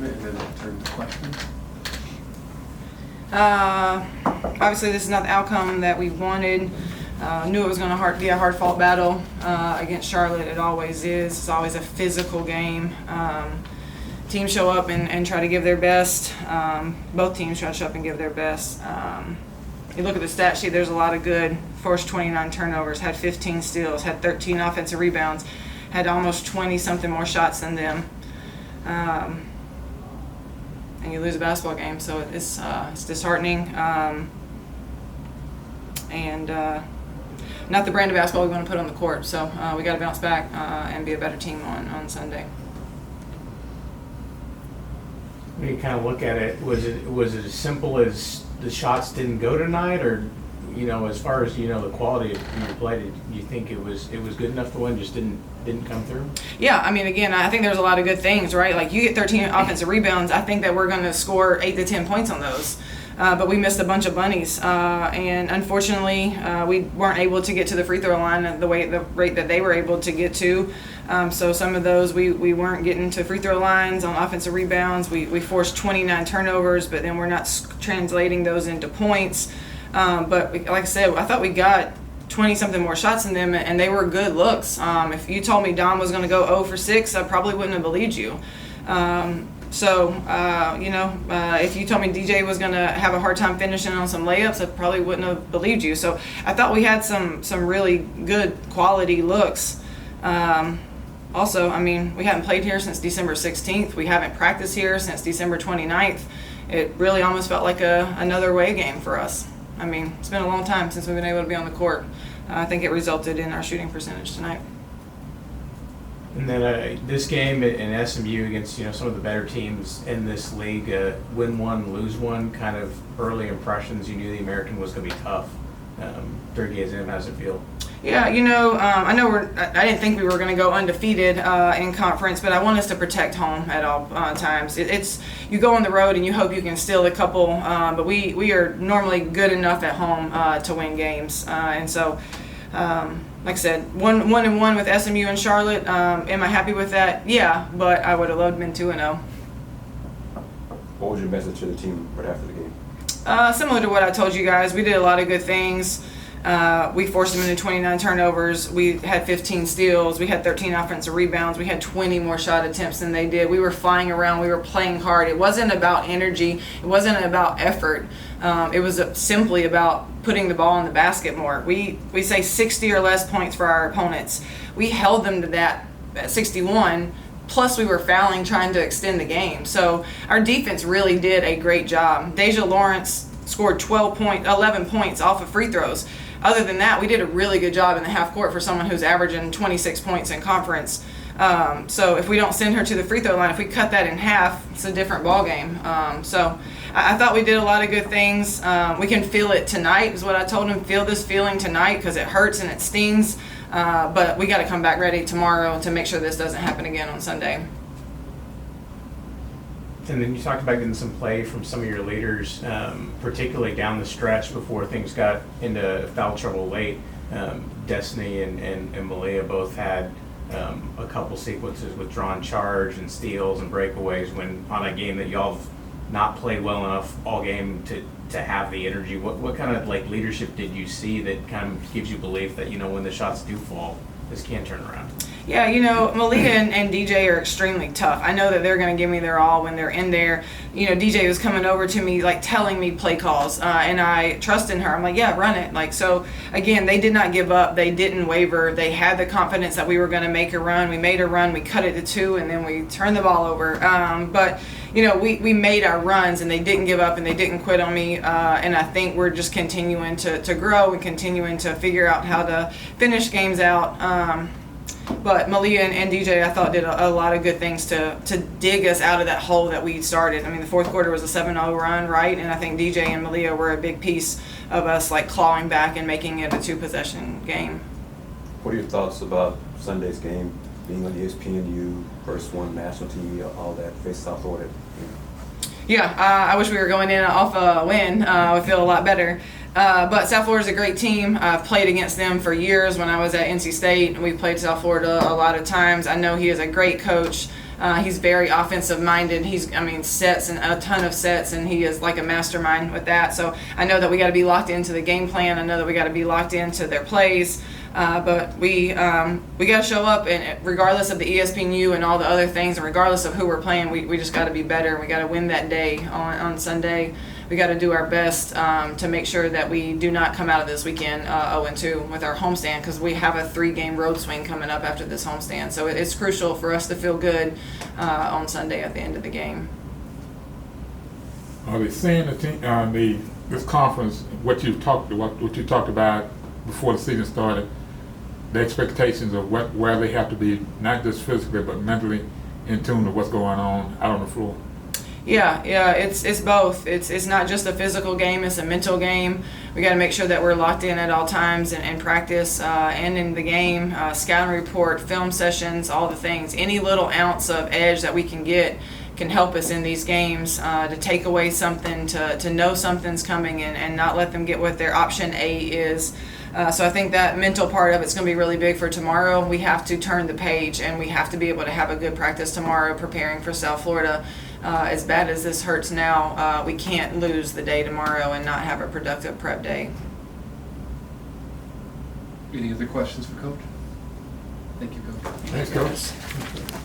it, and then I'll turn to questions. Obviously, this is not the outcome that we wanted. Knew it was going to be a hard-fought battle against Charlotte. It always is. It's always a physical game. Teams show up and try to give their best. Both teams try to show up and give their best. You look at the stat sheet, there's a lot of good. Forced 29 turnovers, had 15 steals, had 13 offensive rebounds, had almost 20-something more shots than them. And you lose a basketball game, so it's disheartening. And not the brand of basketball we want to put on the court. So we got to bounce back and be a better team on Sunday. When you kind of look at it, was it as simple as the shots didn't go tonight, or as far as the quality of your play, did you think it was good enough to win, just didn't come through? Yeah, I mean, again, I think there's a lot of good things, right? Like, you get 13 offensive rebounds, I think that we're going to score 8 to 10 points on those. But we missed a bunch of bunnies, and unfortunately, we weren't able to get to the free throw line at the rate that they were able to get to. So some of those we weren't getting to free throw lines on offensive rebounds. We forced 29 turnovers, but then we're not translating those into points. But like I said, I thought we got 20-something more shots than them, and they were good looks. If you told me Dom was going to go 0 for 6, I probably wouldn't have believed you. If you told me DJ was going to have a hard time finishing on some layups, I probably wouldn't have believed you. So I thought we had some really good quality looks. Also, I mean, we haven't played here since December 16th. We haven't practiced here since December 29th. It really almost felt like another away game for us. I mean, it's been a long time since we've been able to be on the court. I think it resulted in our shooting percentage tonight. And then this game in SMU against some of the better teams in this league, win one, lose one, kind of early impressions. You knew the American was going to be tough. During games in, how does it feel? Yeah, I didn't think we were going to go undefeated in conference, but I want us to protect home at all times. It's you go on the road and you hope you can steal a couple, but we are normally good enough at home to win games, and so. Like I said, 1-1 with SMU and Charlotte. Am I happy with that? Yeah, but I would have loved been 2-0. What was your message to the team right after the game? Similar to what I told you guys, we did a lot of good things. We forced them into 29 turnovers. We had 15 steals. We had 13 offensive rebounds. We had 20 more shot attempts than they did. We were flying around. We were playing hard. It wasn't about energy. It wasn't about effort. It was simply about putting the ball in the basket more. We say 60 or less points for our opponents. We held them to that at 61. Plus, we were fouling, trying to extend the game. So our defense really did a great job. Deja Lawrence scored 11 points off of free throws. Other than that, we did a really good job in the half court for someone who's averaging 26 points in conference. So if we don't send her to the free throw line, if we cut that in half, it's a different ball game. So I thought we did a lot of good things. We can feel it tonight, is what I told him. Feel this feeling tonight because it hurts and it stings. But we got to come back ready tomorrow to make sure this doesn't happen again on Sunday. And then you talked about getting some play from some of your leaders, particularly down the stretch before things got into foul trouble late. Destiny and Malia both had a couple sequences with drawn charge and steals and breakaways when on a game that y'all have not played well enough all game to have the energy. What kind of leadership did you see that kind of gives you belief that when the shots do fall, this can turn around? Yeah, Malia and DJ are extremely tough. I know that they're going to give me their all when they're in there. DJ was coming over to me, telling me play calls, and I trust in her. I'm like, yeah, run it. So, again, they did not give up. They didn't waver. They had the confidence that we were going to make a run. We made a run. We cut it to 2, and then we turned the ball over. But we made our runs, and they didn't give up, and they didn't quit on me. And I think we're just continuing to grow and continuing to figure out how to finish games out. But Malia and DJ, I thought, did a lot of good things to dig us out of that hole that we started. I mean, the fourth quarter was a 7-0 run, right? And I think DJ and Malia were a big piece of us, clawing back and making it a 2-possession game. What are your thoughts about Sunday's game, being on ESPNU, first one national TV, all that, face South Florida? Yeah, I wish we were going in off a win. I would feel a lot better. But South Florida's a great team. I've played against them for years when I was at NC State. We've played South Florida a lot of times. I know he is a great coach. He's very offensive minded. Sets and a ton of sets, and he is like a mastermind with that. So I know that we got to be locked into the game plan. I know that we got to be locked into their plays. But we got to show up, and regardless of the ESPNU and all the other things, and regardless of who we're playing, we just got to be better. We got to win that day on Sunday. We got to do our best to make sure that we do not come out of this weekend 0-2 with our homestand, because we have a 3-game road swing coming up after this homestand. So it's crucial for us to feel good on Sunday at the end of the game. Are they seeing the team, this conference, what you talked about before the season started, the expectations of where they have to be, not just physically but mentally in tune to what's going on out on the floor? Yeah, it's both. It's not just a physical game; it's a mental game. We got to make sure that we're locked in at all times in practice and in the game, scouting report, film sessions, all the things. Any little ounce of edge that we can get can help us in these games to take away something, to know something's coming, and not let them get what their option A is. So I think that mental part of it's going to be really big for tomorrow. We have to turn the page, and we have to be able to have a good practice tomorrow preparing for South Florida. As bad as this hurts now, we can't lose the day tomorrow and not have a productive prep day. Any other questions for Coach? Thank you, Coach. Thanks, Coach.